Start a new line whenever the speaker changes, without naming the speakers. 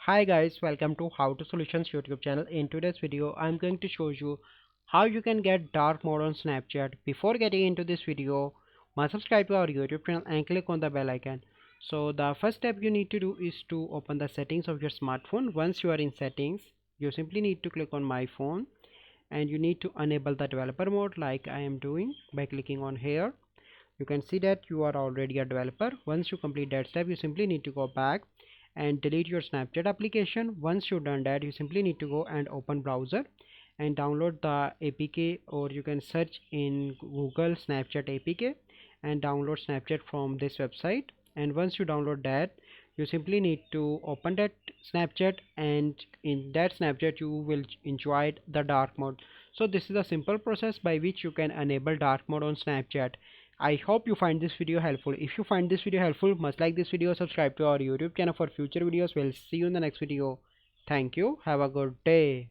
Hi guys, welcome to How to Solutions YouTube channel. In today's video, I'm going to show you how you can get dark mode on Snapchat. Before getting into this video, must subscribe to our YouTube channel and click on the bell icon. So the first step you need to do is to open the settings of your smartphone. Once you are in settings, you simply need to click on my phone and you need to enable the developer mode like I am doing by clicking on here. You can see that you are already a developer. Once you complete that step, you simply need to go back and delete your Snapchat application. Once you've done that, you simply need to go and open browser and download the APK, or you can search in Google Snapchat APK and download Snapchat from this website. And once you download that, you simply need to open that Snapchat, and in that Snapchat you will enjoy the dark mode. So this is a simple process by which you can enable dark mode on Snapchat. I hope you find this video helpful. If you find this video helpful, must like this video, subscribe to our YouTube channel for future videos. We'll see you in the next video. Thank you. Have a good day.